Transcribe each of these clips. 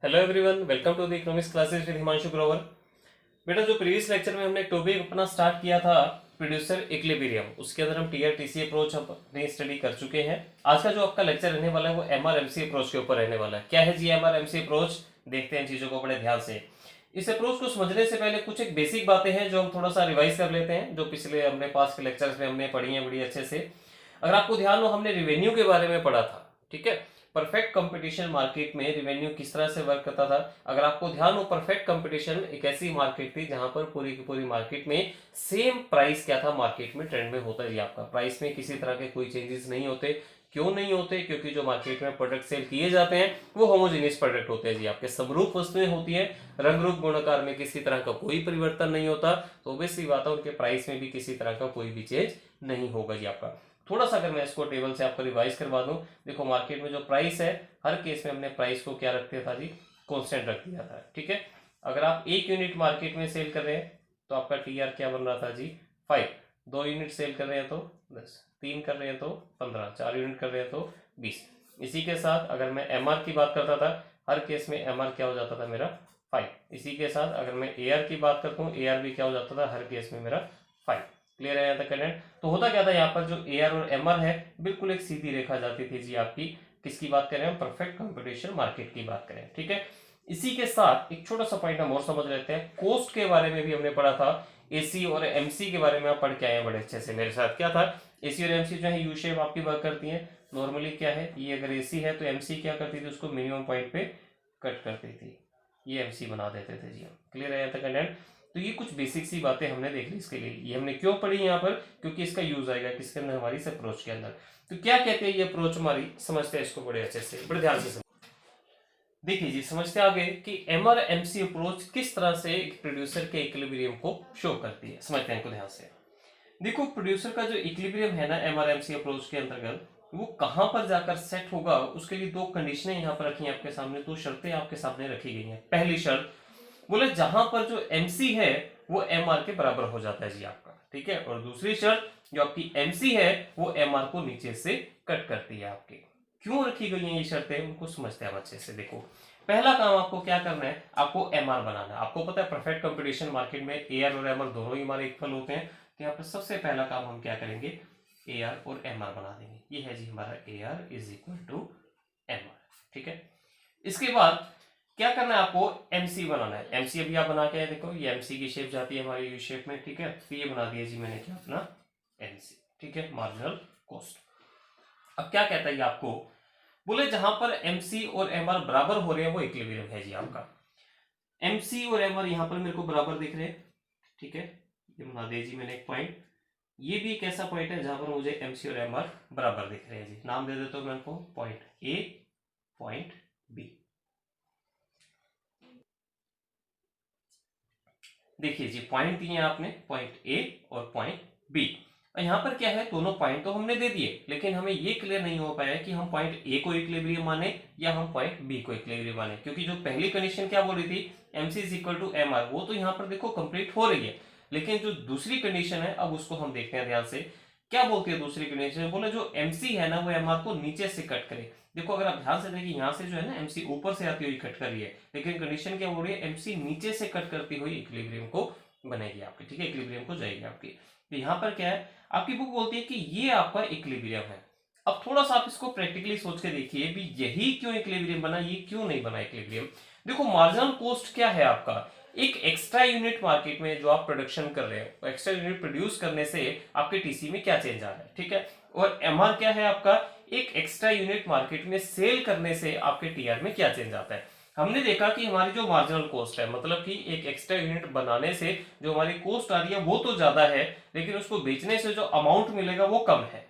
Hello everyone, welcome to the economics classes with Himanshu Grover. बेटा, जो previous lecture में हमने एक टॉपिक अपना स्टार्ट किया था प्रोड्यूसर इक्विलिब्रियम, उसके अंदर हम टीआरटीसी अप्रोच अपनी स्टडी कर चुके हैं। आज का जो आपका लेक्चर रहने वाला है वो एमआरएमसी अप्रोच के ऊपर रहने वाला है। क्या है जी एमआरएमसी अप्रोच? देखते हैं चीजों को बड़े ध्यान से। इस अप्रोच को समझने से पहले कुछ एक बेसिक बातें हैं जो हम थोड़ा सा रिवाइज कर लेते हैं, जो पिछले हमने पास के लेक्चर्स में हमने पढ़ी हैं बड़ी अच्छे से। अगर आपको ध्यान हो, हमने रिवेन्यू के बारे में पढ़ा था, ठीक है। परफेक्ट कंपटीशन मार्केट में रिवेन्यू किस तरह से वर्क करता था। अगर आपको ध्यान हो, परफेक्ट कंपटीशन एक ऐसी मार्केट थी जहां पर पूरी की पूरी मार्केट में सेम प्राइस क्या था, मार्केट में ट्रेंड में होता है। आपका प्राइस में किसी तरह के कोई चेंजेस नहीं होते। क्यों नहीं होते? क्योंकि जो मार्केट में प्रोडक्ट सेल किए जाते हैं वो होमोजेनियस प्रोडक्ट होते हैं जी, आपके समरूप वस्तुएं होती है। रंग रूप गुणकार में किसी तरह का कोई परिवर्तन नहीं होता, तो ऑब्वियसली बात है उनके प्राइस में भी किसी तरह का कोई भी चेंज नहीं होगा जी। आपका थोड़ा सा अगर मैं इसको टेबल से आपको रिवाइज करवा दूं, देखो मार्केट में जो प्राइस है, हर केस में हमने प्राइस को क्या रखते था जी, कांस्टेंट रख दिया था, ठीक है। अगर आप 1 यूनिट मार्केट में सेल कर रहे हैं तो आपका टीआर क्या बन रहा था जी, 5। 2 यूनिट सेल कर रहे हैं तो 10, 3 कर रहे हैं तो 15, 4 यूनिट कर रहे हैं तो 20। इसी के साथ अगर मैं एमआर की बात करता था, हर केस में एमआर क्या हो जाता था मेरा, 5। इसी के साथ अगर मैं एआर की बात करता हूँ, एआर भी क्या हो जाता था, हर केस में मेरा 5। क्लियर है यहाँ तक कंटेंट? तो होता क्या था, यहाँ पर जो एआर और एमआर है बिल्कुल एक सीधी रेखा जाती थी जी आपकी। किसकी बात करें हम? परफेक्ट कंपटीशन मार्केट की बात करें, ठीक है। इसी के साथ एक छोटा सा पॉइंट हम और समझ लेते हैं, कोस्ट के बारे में भी हमने पढ़ा था। एसी और एमसी के बारे में आप पढ़ के आए हैं बड़े अच्छे से मेरे साथ। क्या था? एसी और एमसी जो है यू शेप आपकी वर्क करती है। नॉर्मली क्या है, ये अगर एसी है तो एमसी क्या करती थी, उसको मिनिमम पॉइंट पे कट करती थी, ये एमसी बना देते थे जी हम। क्लियर है यहाँ तक कंटेंट? तो ये कुछ बेसिक सी बातें हमने देख ली इसके लिए। ये हमने क्यों पढ़ी यहाँ पर? क्योंकि इसका यूज आएगा किसके अंदर, हमारी इस अप्रोच के अंदर। तो क्या कहते हैं ये अप्रोच हमारी, समझते हैं इसको बड़े अच्छे से, बड़े ध्यान से। देखिए जी, समझते आगे कि एमआरएमसी अप्रोच किस तरह से एक प्रोड्यूसर के इक्विलिब्रियम को शो करती है। समझते हैं इनको ध्यान से। देखो, प्रोड्यूसर का जो इक्विलिब्रियम है ना एमआरएमसी अप्रोच के अंतर्गत, वो कहां पर जाकर सेट होगा, उसके लिए दो कंडीशनें यहाँ पर रखी हैं आपके सामने, दो शर्तें आपके सामने रखी गई हैं। पहली शर्त बोले जहां पर जो एमसी है वो एमआर के बराबर हो जाता है जी आपका, ठीक है। और दूसरी शर्त, जो आपकी एमसी है वो एमआर को नीचे से कट करती है आपके। क्यों रखी गई हैं ये शर्तें, उनको समझते हैं अच्छे से। देखो, पहला काम आपको क्या करना है, आपको एमआर बनाना है। आपको पता है परफेक्ट कंपटीशन मार्केट में एआर और एमआर दोनों ही हमारे इक्वल होते हैं। तो यहाँ पर सबसे पहला काम हम क्या करेंगे, एआर और एमआर बना देंगे। ये है जी हमारा AR is equal to MR, ठीक है। इसके बाद क्या करना है, आपको एमसी बनाना है। एमसी अभी आप बना के आए, देखो ये एमसी की शेप जाती है हमारी यू शेप में, ठीक है। तो ये बना दिया जी मैंने क्या, अपना एमसी, ठीक है, मार्जिनल कॉस्ट। अब क्या कहता है ये आपको, बोले जहां पर एमसी और एमआर बराबर हो रहे हैं वो इक्विलिब्रियम है जी आपका। एमसी और एमआर यहां पर मेरे को बराबर दिख रहे हैं, ठीक है। ये बना दिया जी मैंने एक पॉइंट। ये भी एक ऐसा पॉइंट है जहां पर मुझे एमसी और एमआर बराबर दिख रहे हैं जी। नाम दे देता हूं मैं इनको, पॉइंट ए, पॉइंट बी। देखिए जी, पॉइंट दिए आपने, पॉइंट ए और पॉइंट बी। यहाँ पर क्या है, दोनों पॉइंट तो हमने दे दिए, लेकिन हमें ये क्लियर नहीं हो पाया कि हम पॉइंट ए को इक्विलिब्रियम माने या हम पॉइंट बी को इक्विलिब्रियम माने। क्योंकि जो पहली कंडीशन क्या बोल रही थी, MC is equal to MR, वो तो यहाँ पर देखो कंप्लीट हो रही है। लेकिन जो दूसरी कंडीशन है, अब उसको हम देखते हैं ध्यान से। क्या बोलती है दूसरी कंडीशन, बोले जो एमसी है ना वो एमआर को नीचे से कट करे। देखो अगर आप ध्यान से देखिए, यहाँ से जो है ना एमसी ऊपर से आती हुई कट कर रही है, लेकिन कंडीशन क्या बोल रही है, एमसी नीचे से कट करती हुई इक्विलिब्रियम को बनेगी आपकी, ठीक है, इक्विलिब्रियम को जाएगी आपकी। तो यहाँ पर क्या है, आपकी बुक बोलती है कि ये आपका इक्विलिब्रियम है। अब थोड़ा सा आप इसको प्रैक्टिकली सोच के देखिए भी, यही क्यों इक्विलिब्रियम बना, ये क्यों नहीं बना इक्विलिब्रियम। देखो, मार्जिनल कॉस्ट क्या है आपका, एक एक्स्ट्रा यूनिट मार्केट में जो आप प्रोडक्शन कर रहे हो, एक्स्ट्रा यूनिट प्रोड्यूस करने से आपके टीसी में क्या चेंज आ रहा है, ठीक है। और एमआर क्या है आपका, एक एक्स्ट्रा यूनिट मार्केट में सेल करने से आपके टीआर में क्या चेंज आता है। हमने देखा कि हमारी जो मार्जिनल कॉस्ट है, मतलब कि एक एक्स्ट्रा यूनिट बनाने से जो हमारी कॉस्ट आ रही है वो तो ज्यादा है, लेकिन उसको बेचने से जो अमाउंट मिलेगा वो कम है,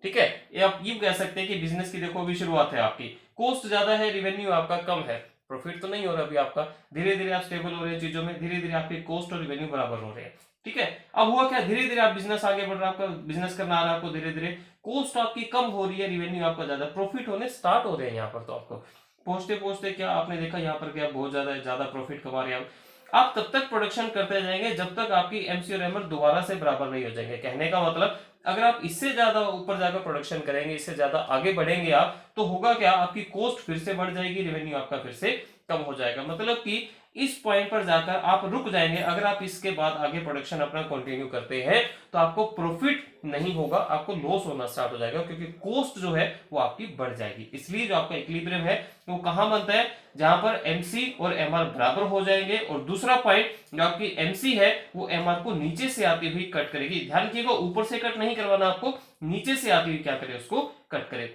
ठीक है। ये आप ये कह सकते हैं कि बिजनेस की देखो अभी शुरुआत है आपकी, कॉस्ट ज्यादा है, रेवेन्यू आपका कम है, प्रॉफिट तो नहीं हो रहा अभी आपका। धीरे धीरे आप स्टेबल हो रहे हैं चीजों में, धीरे धीरे आपकी कॉस्ट और रेवेन्यू बराबर हो रहे हैं, ठीक है। अब हुआ क्या, धीरे धीरे आप बिजनेस आगे बढ़ रहा है, आपका बिजनेस करना आ रहा है आपको, धीरे धीरे कॉस्ट आपकी कम हो रही है, रेवेन्यू आपका ज्यादा, प्रॉफिट होने स्टार्ट हो रहे हैं यहाँ पर। तो आपको पहुंचते पहुंचते क्या आपने देखा, यहाँ पर क्या बहुत ज्यादा प्रॉफिट कमा रहे हैं आप तब तक प्रोडक्शन करते जाएंगे जब तक आपकी एमसी और एमआर दोबारा से बराबर नहीं हो जाएंगे। कहने का मतलब, अगर आप इससे ज्यादा ऊपर जाकर प्रोडक्शन करेंगे, इससे ज्यादा आगे बढ़ेंगे आप, तो होगा क्या, आपकी कॉस्ट फिर से बढ़ जाएगी, रेवेन्यू आपका फिर से कम हो जाएगा। मतलब कि इस पॉइंट पर जाकर आप रुक जाएंगे। अगर आप इसके बाद आगे प्रोडक्शन अपना कंटिन्यू करते हैं तो आपको प्रॉफिट नहीं होगा, आपको लॉस होना स्टार्ट हो जाएगा, क्योंकि कॉस्ट जो है वो आपकी बढ़ जाएगी। इसलिए जो आपका इक्विलिब्रियम है वो कहां बनता है, जहां पर एमसी और एमआर बराबर हो जाएंगे। और दूसरा पॉइंट, जो आपकी एमसी है वो एमआर को नीचे से आती हुई कट करेगी। ध्यान रखिएगा, ऊपर से कट नहीं करवाना आपको, नीचे से आती हुई क्या करे, उसको कट करे।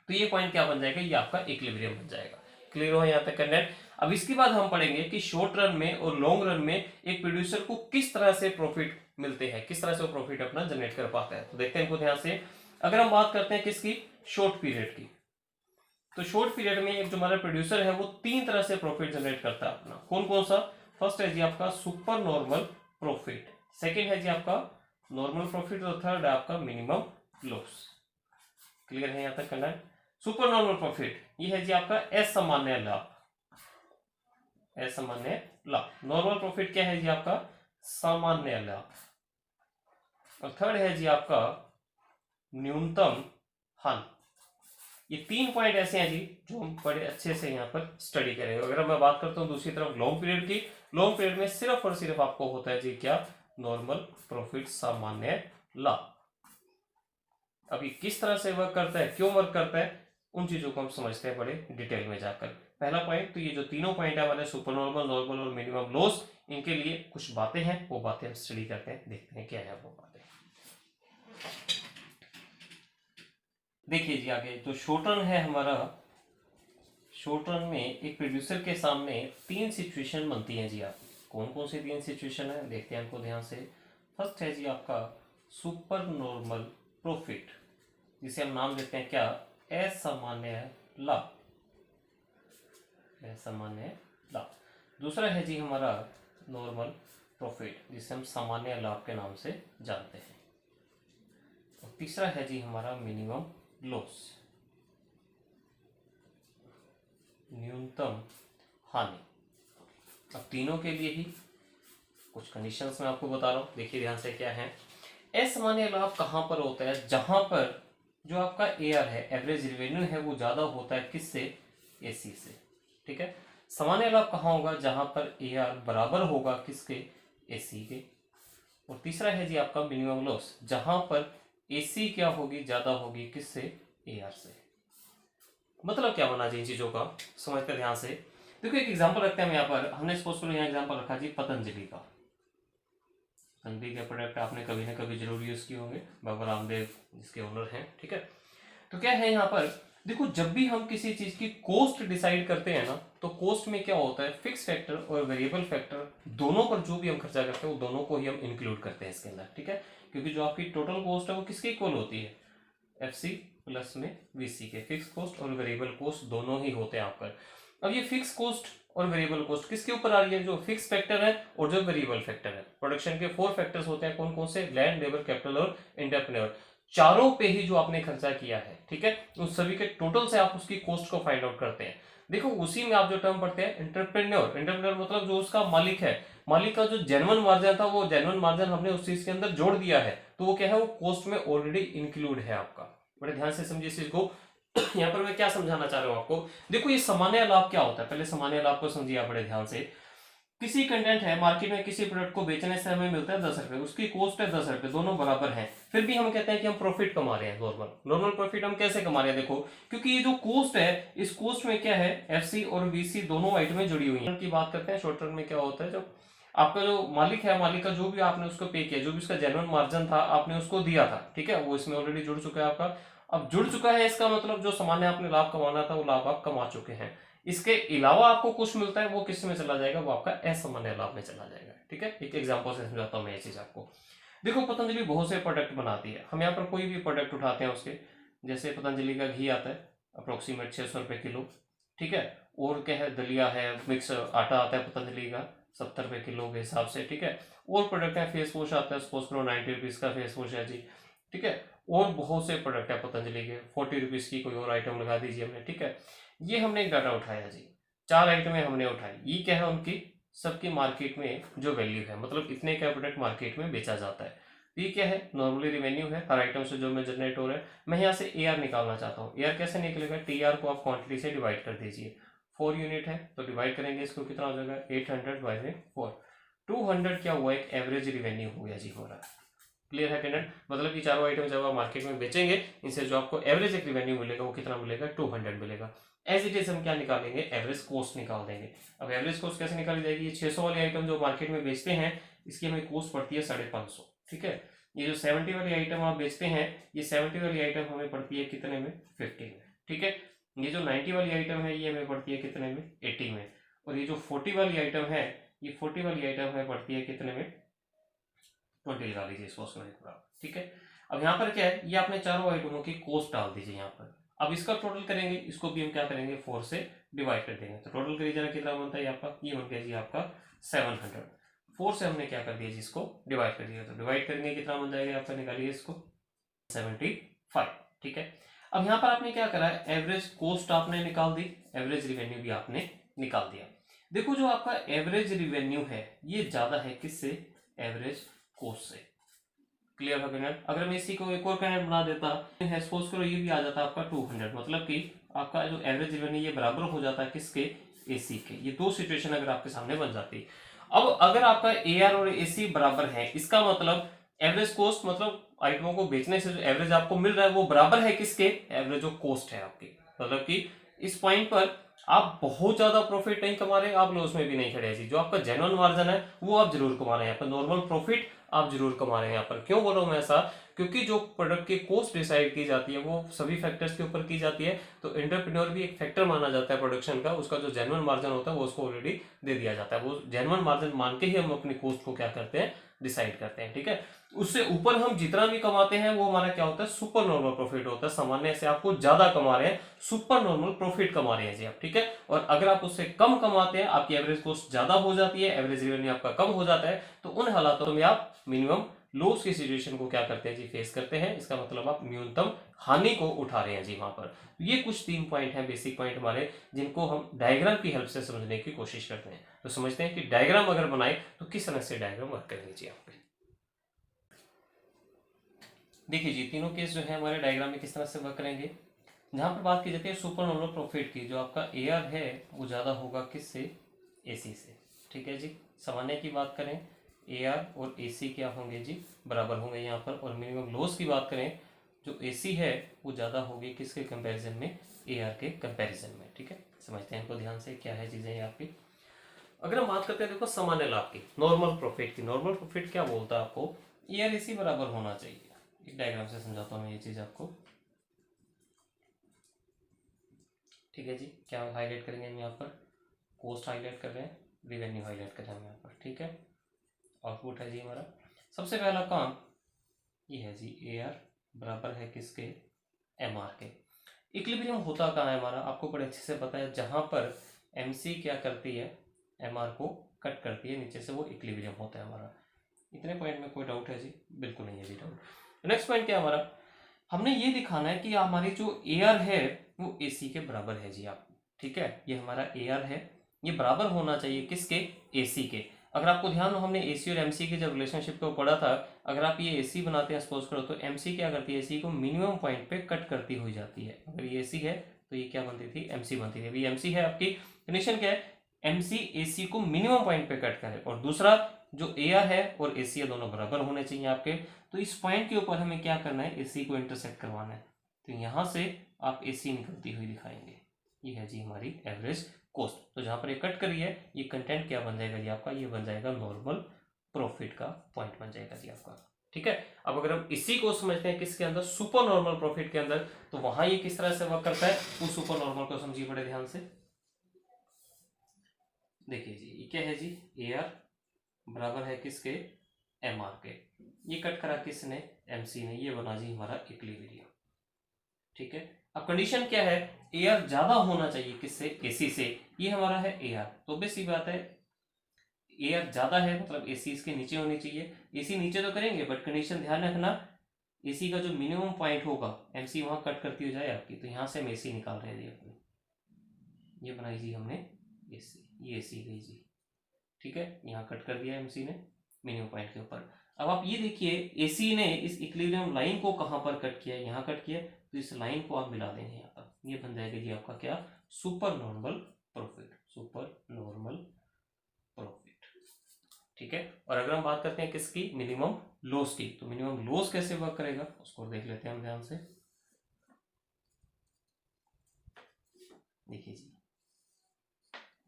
तो ये पॉइंट क्या बन जाएगा, ये आपका इक्विलिब्रियम बन जाएगा। क्लियर हो यहाँ तक कंटेंट। अब इसके बाद हम पढ़ेंगे कि शॉर्ट रन में और लॉन्ग रन में एक प्रोड्यूसर को किस तरह से प्रॉफिट मिलते हैं, किस तरह से वो प्रॉफिट अपना जनरेट कर पाता है। तो देखते हैं इनको ध्यान से। अगर हम बात करते हैं किसकी, शॉर्ट पीरियड की, तो शॉर्ट पीरियड में एक जो हमारा प्रोड्यूसर है वो 3 तरह से प्रॉफिट जनरेट करता है अपना। कौन कौन सा, फर्स्ट है जी आपका सुपर नॉर्मल प्रॉफिट, सेकेंड है जी आपका नॉर्मल प्रॉफिट, और थर्ड है आपका मिनिमम लॉस। क्लियर है यहाँ तक कंटेंट। सुपर नॉर्मल प्रॉफिट ये है जी आपका असामान्य लाभ, असामान्य लाभ। नॉर्मल प्रॉफिट क्या है जी आपका, सामान्य लाभ। और थर्ड है जी आपका न्यूनतम हानि। ये 3 पॉइंट ऐसे हैं जी जो हम बड़े अच्छे से यहाँ पर स्टडी करेंगे। अगर मैं बात करता हूँ दूसरी तरफ लॉन्ग पीरियड की, लॉन्ग पीरियड में सिर्फ और सिर्फ आपको होता है जी क्या, नॉर्मल प्रॉफिट, सामान्य लाभ। अभी किस तरह से वर्क करता है, क्यों वर्क करता है, उन चीजों को हम समझते हैं बड़े डिटेल में जाकर। पहला पॉइंट, तो ये जो तीनों पॉइंट है हमारे सुपर नॉर्मल, नॉर्मल और मिनिमम लॉस, इनके लिए कुछ बातें हैं, वो बातें हम स्टडी करते हैं, देखते हैं क्या है वो बातें। देखिए जी आगे जो शॉर्ट रन है हमारा, शॉर्ट रन में एक प्रोड्यूसर के सामने 3 सिचुएशन बनती हैं जी। आप कौन कौन सी 3 सिचुएशन है देखते हैं हमको ध्यान से। फर्स्ट है जी आपका सुपर नॉर्मल प्रॉफिट, जिसे हम नाम देते हैं क्या, असामान्य लाभ, असामान्य लाभ। दूसरा है जी हमारा नॉर्मल प्रॉफिट, जिसे हम सामान्य लाभ के नाम से जानते हैं। और तीसरा है जी हमारा मिनिमम लॉस, न्यूनतम हानि। अब तीनों के लिए ही कुछ कंडीशंस मैं आपको बता रहा हूं, देखिए ध्यान से क्या है। असामान्य लाभ कहां पर होता है, जहां पर जो आपका एआर है, एवरेज रेवेन्यू है, वो ज्यादा होता है किससे, एसी से। ठीक है। सामान्य लाभ कहां होगा, जहां पर एआर बराबर होगा किसके, एसी के। और तीसरा है जी आपका मिनिमम लॉस, जहां पर एसी क्या होगी, ज्यादा होगी किससे, एआर से। मतलब क्या बना जी इन चीजों का, समझते ध्यान से। देखो एक एग्जांपल रखते हैं हम यहाँ पर, हमने सपोज करो यहाँ एग्जांपल रखा जी पतंजलि का। पतंजलि के प्रोडक्ट आपने कभी ना कभी जरूर यूज किए होंगे, बाबा रामदेव जिसके ओनर हैं। ठीक है। तो क्या है यहाँ पर, देखो जब भी हम किसी चीज की कॉस्ट डिसाइड करते हैं ना, तो कॉस्ट में क्या होता है, फिक्स फैक्टर और वेरिएबल फैक्टर दोनों पर जो भी हम खर्चा करते हैं वो दोनों को ही हम इंक्लूड करते हैं इसके अंदर। ठीक है। क्योंकि जो आपकी टोटल कॉस्ट है वो किसके इक्वल होती है, एफसी प्लस में वीसी के। फिक्स कॉस्ट और वेरिएबल कॉस्ट दोनों ही होते हैं आप पर। अब ये फिक्स कॉस्ट और वेरिएबल कॉस्ट किसके ऊपर आ रही है, जो फिक्स फैक्टर है और जो वेरिएबल फैक्टर है। प्रोडक्शन के 4 फैक्टर्स होते हैं, कौन कौन से, लैंड, लेबर, कैपिटल और एंटरप्रेन्योर। चारों पे ही जो आपने खर्चा किया है, ठीक है, उन सभी के टोटल से आप उसकी कॉस्ट को फाइंड आउट करते हैं। देखो उसी में आप जो टर्म पढ़ते हैं एंटरप्रेन्योर, एंटरप्रेन्योर मतलब जो उसका मालिक है, मालिक का जो जेन्युइन मार्जिन था वो जेन्युइन मार्जिन हमने उस चीज के अंदर जोड़ दिया है, तो वो क्या है, वो कॉस्ट में ऑलरेडी इंक्लूड है आपका। बड़े ध्यान से समझिए इस चीज को। यहाँ पर मैं क्या समझाना चाह रहा हूँ आपको, देखो ये सामान्य लाभ क्या होता है, पहले सामान्य लाभ को समझिए आप बड़े ध्यान से। किसी कंटेंट है मार्केट में, किसी प्रोडक्ट को बेचने से हमें मिलता है 10 रुपए, उसकी कॉस्ट है 10 रुपए, दोनों बराबर हैं, फिर भी हम कहते हैं कि हम प्रॉफिट कमा रहे हैं। नॉर्मल प्रॉफिट हम कैसे कमा रहे हैं, देखो क्योंकि ये जो कॉस्ट है, इस कॉस्ट में क्या है, एफसी और वीसी दोनों आइटमें जुड़ी हुई हैं। की बात करते हैं शॉर्ट टर्म में क्या होता है, जब आपका जो मालिक है, मालिक का जो भी आपने उसको पे किया, जो भी उसका जेन्युइन मार्जिन था आपने उसको दिया था, ठीक है, वो इसमें ऑलरेडी जुड़ चुका है आपका। अब जुड़ चुका है, इसका मतलब जो सामान्य आपने लाभ कमाना था वो लाभ आप कमा चुके हैं। इसके अलावा आपको कुछ मिलता है, वो किस में चला जाएगा, वो आपका असामान्य लाभ में चला जाएगा। ठीक है। एक एग्जांपल से समझाता हूं मैं ये चीज आपको। देखो पतंजलि बहुत से प्रोडक्ट बनाती है, हम यहाँ पर कोई भी प्रोडक्ट उठाते हैं उसके, जैसे पतंजलि का घी आता है अप्रोक्सीमेट 600 रुपए किलो, ठीक है, और क्या है, दलिया है, मिक्स आटा आता है पतंजलि का 70 रुपए किलो के हिसाब से, ठीक है, और प्रोडक्ट है, फेस वॉश आता है, सपोज करो 90 रुपीज का फेस वॉश है जी, ठीक है, और बहुत से प्रोडक्ट है पतंजलि के, 40 रुपीज की कोई और आइटम लगा दीजिए हमने, ठीक है। ये हमने एक डाटा उठाया जी, 4 आइटमें हमने उठाई, ये क्या है उनकी सबकी मार्केट में जो वैल्यू है, मतलब इतने का प्रोडक्ट मार्केट में बेचा जाता है। ये क्या है, नॉर्मली रिवेन्यू है हर आइटम से जो मैं जनरेट हो रहा है। मैं यहाँ से एआर निकालना चाहता हूँ, एआर कैसे निकलेगा, टीआर को आप क्वांटिटी से डिवाइड कर दीजिए, 4 यूनिट है, तो डिवाइड करेंगे इसको, कितना हो जाएगा 800 बाय 4। 200 क्या हुआ, एक एवरेज रिवेन्यू हो गया जी हमारा। क्लियर है कैंडिडेट? मतलब कि चारों आइटम जब आप मार्केट में बेचेंगे, इनसे जो आपको एवरेज एक रिवेन्यू मिलेगा वो कितना मिलेगा, 200 मिलेगा। एज इट इज हम क्या निकाल देंगे, एवरेज कॉस्ट निकाल देंगे। अब एवरेज कॉस्ट कैसे निकाली जाएगी, ये 600 वाली आइटम जो मार्केट में बेचते हैं इसकी हमें कॉस्ट पड़ती है 550। ठीक है, ये जो 70 वाली आइटम आप बेचते हैं, ये 70 वाली आइटम हमें पड़ती है कितने में, 50 में। ठीक है, ये जो 90 वाली आइटम है ये हमें पड़ती है कितने में, 80 में। और ये जो 40 वाली आइटम है, ये 40 वाली आइटम हमें पड़ती है कितने में, 20 लगा लीजिए इसको पूरा। ठीक है, अब यहाँ पर क्या है, ये आपने चारों आइटमों की कॉस्ट डाल दीजिए यहाँ पर। अब इसका टोटल करेंगे, इसको भी हम क्या करेंगे, 4 से डिवाइड कर देंगे। तो टोटल करिए जरा कितना बनता है आपका, ये बन गया जी आपका 700। 4 से हमने क्या कर दिया जी, इसको डिवाइड कर दिया। तो डिवाइड करेंगे कितना बन जाएगा आपका, निकालिए इसको, 75। ठीक है, अब यहाँ पर आपने क्या करा है, एवरेज कॉस्ट आपने निकाल दी, एवरेज रिवेन्यू भी आपने निकाल दिया। देखो जो आपका एवरेज रिवेन्यू है ये ज्यादा है किससे, एवरेज कॉस्ट से। क्लियर है कैंडिडेट? अगर मैं इसी को एक और कैंडिडेट बना देता है, सपोज करो ये भी आ जाता आपका 200, मतलब कि आपका जो एवरेज रिवेन्यू ये बराबर हो जाता है किसके, एसी के। ये दो सिचुएशन अगर आपके सामने बन जाती। अब अगर आपका एआर और एसी बराबर है, इसका मतलब एवरेज कॉस्ट, मतलब आइटमों को बेचने से जो एवरेज आपको मिल रहा है वो बराबर है किसके, एवरेज जो कॉस्ट है आपकी। मतलब कि इस पॉइंट पर आप बहुत ज्यादा प्रॉफिट नहीं कमा रहे, आप लॉस में भी नहीं खड़े हैं। जो आपका जेन्युइन मार्जिन है वो आप जरूर कमा रहे हैं, यहाँ पर नॉर्मल प्रॉफिट आप जरूर कमा रहे हैं। यहाँ पर क्यों बोल रहा हूँ मैं ऐसा, क्योंकि जो प्रोडक्ट की कॉस्ट डिसाइड की जाती है वो सभी फैक्टर्स के ऊपर की जाती है। तो एंटरप्रेन्योर भी एक फैक्टर माना जाता है प्रोडक्शन का, उसका जो जेन्युइन मार्जिन होता है वो उसको ऑलरेडी दे दिया जाता है। वो जेन्युइन मार्जिन मान के ही हम अपनी कॉस्ट को क्या करते हैं, डिसाइड करते हैं। ठीक है, उससे ऊपर हम जितना भी कमाते हैं वो हमारा क्या होता है, सुपर नॉर्मल प्रॉफिट होता है। सामान्य से आपको ज्यादा कमा रहे हैं, सुपर नॉर्मल प्रॉफिट कमा रहे हैं जी आप। ठीक है, और अगर आप उससे कम कमाते हैं, आपकी एवरेज कॉस्ट ज्यादा हो जाती है, एवरेज रेवेन्यू आपका कम हो जाता है, तो उन हालातों में आप मिनिमम लॉस की सिचुएशन को क्या करते हैं जी, फेस करते हैं। इसका मतलब आप न्यूनतम हानि को उठा रहे हैं जी वहां पर। ये कुछ 3 पॉइंट हैं, बेसिक पॉइंट हमारे, जिनको हम डायग्राम की हेल्प से समझने की कोशिश करते हैं। तो समझते हैं कि डायग्राम अगर बनाए तो किस तरह से डायग्राम वर्क करेंगे जी आप। देखिए जी, तीनों केस जो है हमारे डायग्राम में किस तरह से वर्क करेंगे। जहां पर बात की जाती है सुपर नॉर्मल प्रॉफिट की, जो आपका एआर है वो ज्यादा होगा किससे, एसी से। ठीक है जी, सामान्य की बात करें, एआर और एसी क्या होंगे जी, बराबर होंगे यहाँ पर। और मिनिमम लॉस की बात करें, जो एसी है वो ज्यादा होगी किसके कंपैरिजन में, एआर के कंपैरिजन में। ठीक है, समझते हैं इनको ध्यान से, क्या है चीजें आपकी। अगर हम बात करते हैं देखो सामान्य लाभ की, नॉर्मल प्रॉफिट की, नॉर्मल प्रॉफिट क्या बोलता है आपको, एआर एसी बराबर होना चाहिए। एक डायग्राम से समझाता हूँ मैं ये चीज आपको। ठीक है जी, क्या हाईलाइट करेंगे हम यहाँ पर, कॉस्ट हाईलाइट कर रहे हैं, रिवेन्यू हाईलाइट कर रहे हैं हम यहाँ पर। ठीक है, आउटपुट है जी हमारा। सबसे पहला काम ये है जी, एआर बराबर है किसके, एमआर के। इक्विलिब्रियम होता कहाँ है हमारा, आपको बड़े अच्छे से पता है, जहां पर एमसी क्या करती है, एमआर को कट करती है नीचे से, वो इक्विलिब्रियम होता है हमारा। इतने पॉइंट में कोई डाउट है जी, बिल्कुल नहीं है जी डाउट। नेक्स्ट पॉइंट क्या हमारा, हमने ये दिखाना है कि हमारी जो एआर है वो एसी के बराबर है जी आप। ठीक है, ये हमारा एआर है, ये बराबर होना चाहिए किसके, एसी के। अगर आपको ध्यान हो, हमने एसी और एमसी के जब रिलेशनशिप को पढ़ा था, अगर आप ये एसी बनाते हैं सपोज करो, तो एमसी क्या करती है, एसी को मिनिमम पॉइंट पे कट करती हुई जाती है। अगर ये एसी है तो ये क्या बनती थी, एमसी बनती थी। अभी एमसी है, आपकी कंडीशन क्या है, एमसी एसी को मिनिमम पॉइंट पे कट करे, और दूसरा जो एआर है और एसी है दोनों बराबर होने चाहिए आपके। तो इस पॉइंट के ऊपर हमें क्या करना है, एसी को इंटरसेक्ट करवाना है। तो यहां से आप एसी निकलती हुई दिखाएंगे, ये है जी हमारी एवरेज कॉस्ट। तो जहां पर ये कट करी है, ये कंटेंट क्या बन जाएगा जी आपका, ये बन जाएगा नॉर्मल प्रॉफिट का पॉइंट बन जाएगा जी आपका। ठीक है, अब अगर हम इसी को समझते हैं किसके अंदर, सुपर नॉर्मल प्रॉफिट के अंदर, तो वहां ये किस तरह से वर्क करता है, उस सुपर नॉर्मल को समझिए बड़े ध्यान से। देखिए जी, ये क्या है जी, एआर बराबर है किसके, एमआर के। ये कट करा किसने, एमसी ने, ये बना जी हमारा इक्विलिब्रियम। ठीक है, अब कंडीशन क्या है, एआर ज्यादा होना चाहिए किससे, एसी से। ये हमारा है एआर, तो बेसिक बात है, एआर ज्यादा है मतलब एसी इसके नीचे होनी चाहिए। एसी नीचे तो करेंगे, बट कंडीशन ध्यान रखना, एसी का जो मिनिमम पॉइंट होगा, एमसी वहां कट करती हो जाए आपकी, तो यहां से हम एसी निकाल रहे हैं अपनी, ये बनाई जी हमने एसी, ये एसी गई जी। ठीक है, यहाँ कट कर दिया एमसी ने मिनिमम पॉइंट के ऊपर। अब आप ये देखिए, एसी ने इस इक्विलिब्रियम लाइन को कहां पर कट किया, यहाँ कट किया, तो इस लाइन को आप मिला देंगे यहाँ पर, ये बन जाएगा जी आपका क्या, super normal profit, super normal profit. ठीक है, और अगर हम बात करते हैं किसकी, मिनिमम लॉस की, तो मिनिमम लॉस कैसे वर्क करेगा उसको देख लेते हैं हम ध्यान से। देखिए जी,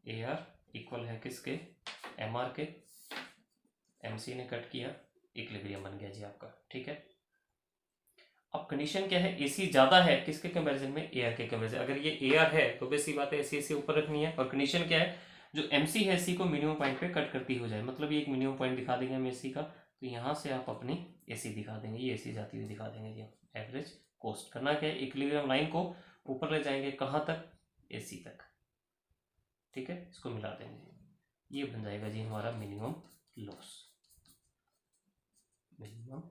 ए आर इक्वल है किसके, एम आर के, एम सी ने कट किया, इक्विलिब्रियम बन गया जी आपका। ठीक है, अब कंडीशन क्या है, एसी ज्यादा है किसके कंपैरिजन में, एआर के कंपैरिजन। अगर ये एआर है तो बेसिक बात है एसी ऊपर रखनी है, और कंडीशन क्या है, जो एमसी है सी को मिनिमम पॉइंट पे कट करती हो जाए, मतलब ये एक मिनिमम पॉइंट दिखा देंगे हम एसी का, तो यहाँ से आप अपनी एसी दिखा देंगे, ये एसी जाती हुई दिखा देंगे जी। एवरेज कॉस्ट करना क्या है, इक्विलिब्रियम लाइन को ऊपर ले जाएंगे, कहाँ तक, एसी तक। ठीक है, इसको मिला देंगे, ये बन जाएगा जी हमारा मिनिमम लॉस, मिनिमम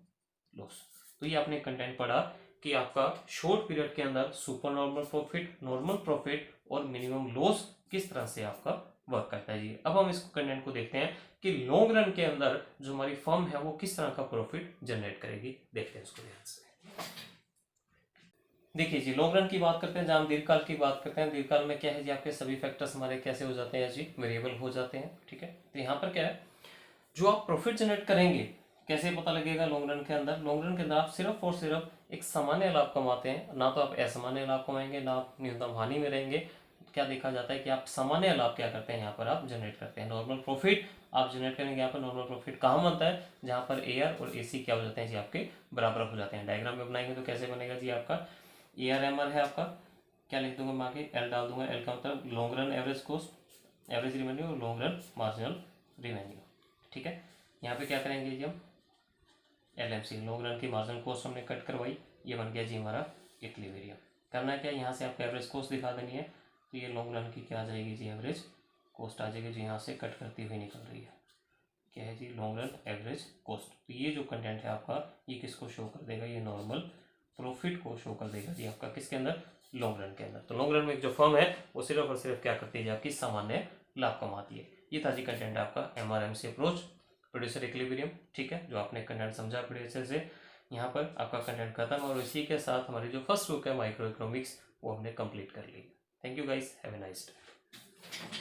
लॉस। तो ये आपने कंटेंट पढ़ा कि आपका शॉर्ट पीरियड के अंदर super normal profit, normal profit और मिनिमम लॉस किस तरह से आपका वर्क करता है जी। अब हम इस कंटेंट को देखते हैं कि लॉन्ग रन के अंदर जो हमारी फर्म है वो किस तरह का प्रॉफिट जनरेट करेगी, देखते हैं इसको ध्यान से। देखिए जी, लॉन्ग रन की बात करते हैं, जहाँ हम दीर्घकाल की बात करते हैं, दीर्घकाल में क्या है जी, आपके सभी फैक्टर्स हमारे कैसे हो जाते हैं जी, वेरिएबल हो जाते हैं। ठीक है, तो यहाँ पर क्या है, जो आप प्रॉफिट जनरेट करेंगे कैसे पता लगेगा लॉन्ग रन के अंदर, लॉन्ग रन के अंदर आप सिर्फ और सिर्फ एक सामान्य लाभ कमाते हैं, ना तो आप असामान्य लाभ कमाएंगे, ना आप न्यूनतम हानि में रहेंगे। क्या देखा जाता है कि आप सामान्य लाभ क्या करते हैं, यहाँ पर आप जनरेट करते हैं, नॉर्मल प्रॉफिट आप जनरेट करेंगे। यहाँ पर नॉर्मल प्रॉफिट कहाँ बनता है, जहाँ पर एआर और एसी क्या हो जाते हैं जी, आपके बराबर हो जाते हैं। डायग्राम में बनाएंगे तो कैसे बनेगा जी, आपका एआर एम आर है, आपका क्या लिख दूंगा मैं आगे, एल डाल दूंगा, एल का मतलब long run average cost, average revenue, और लॉन्ग रन मार्जिनल रिवेन्यू। ठीक है, यहाँ पे क्या करेंगे जी हम, एलएमसी, लॉन्ग रन की मार्जिनल कॉस्ट हमने कट करवाई, ये बन गया जी हमारा इक्विलिब्रियम। करना क्या, यहाँ से आपको एवरेज कॉस्ट दिखा देनी है, तो ये लॉन्ग रन की क्या आ जाएगी जी, एवरेज कॉस्ट आ जाएगी जी, यहाँ से कट करती हुई निकल रही है, क्या है जी, लॉन्ग रन एवरेज कॉस्ट। तो ये जो कंटेंट है आपका, ये किसको शो कर देगा, ये नॉर्मल प्रॉफिट को शो कर देगा जी आपका, किसके अंदर, लॉन्ग रन के अंदर। तो लॉन्ग रन में जो फर्म है वो सिर्फ और सिर्फ क्या करती है जी, आपकी सामान्य लाभ कमाती है। ये था जी कंटेंट आपका एमआरएमसी अप्रोच, प्रोड्यूसर इक्विलिब्रियम। ठीक है, जो आपने कंटेंट समझा प्रोड्यूसर से, यहाँ पर आपका कंटेंट खत्म, और इसी के साथ हमारी जो फर्स्ट बुक है माइक्रो इकोनॉमिक्स वो हमने कंप्लीट कर ली। Thank you guys, have a nice day.